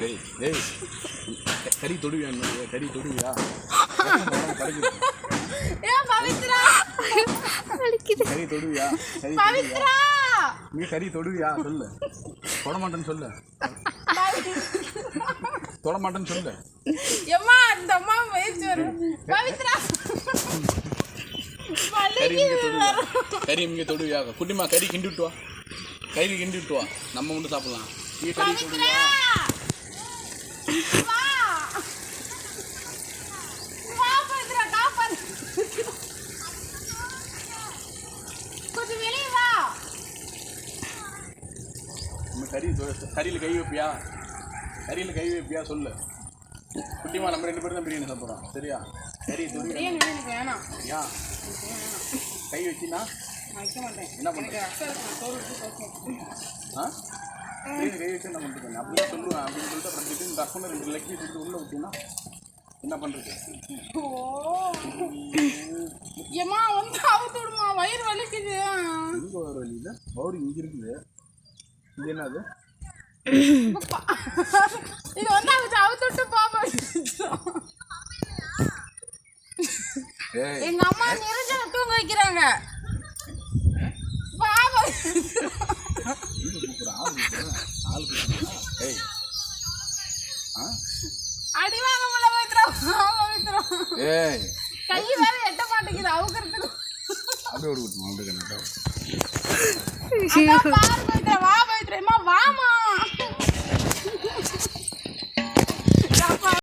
டேய் டேய் கறி தொடுவியா கறி தொடுவியா பவித்ரா கறி தொடுவியா பவித்ரா நீ கறி தொடுவியா சொல்லு தொட மாட்டேன்னு சொல்லு தொட மாட்டேன்னு சொல்லு எம்மா அந்த அம்மா முயற்சி வரும் பவித்ரா கறி இங்கே தொடுவியா குட்டிமா கறி கிண்டி விட்டு வா கறி கிண்டி விட்டு வா நம்ம மட்டும் சாப்பிடலாம் நீ கறி தொடுவியா கறியில் கை வைப்பியா கறியில் கை வைப்பியா சொல்லு குட்டிமா நம்ம 2 பேரும் தான் பிரியாணி சாப்பிட்றோம் சரியா கறி பிரியாணி எனக்கு வேணாம் ஏன் கை வச்சினா வைக்க மாட்டேன் என்ன பண்ணுறேன் ஆ பிரியாணி கை வச்சு என்ன பண்ணுறேன் அப்படியே சொல்லுவேன் அப்படின்னு சொல்லிட்டு அப்புறம் திடீர்னு டக்குன்னு 2 லக்கி சொல்லிட்டு உள்ளே ஊற்றினா என்ன பண்ணுறது ஏம்மா வந்து அவுத்து விடுமா வயிறு வலிக்குது எங்கே வயிறு வலிக்குது பவுரி இங்கே இருக்குது இது என்னது இது வந்து அவுத்து விட்டு பாப்பா எங்க அம்மா நிரஞ்சன தூங்க வைக்கிறாங்க பாபா அடி வாங்க முடியல வைத்திரம் கை வேற எட்ட மாட்டேங்குது அவுக்கிறதுக்கு அப்படியே ஒரு குட்டுமா அப்படியே கண்ணா பாரு பவித்ரா வா பவித்ரா வாமா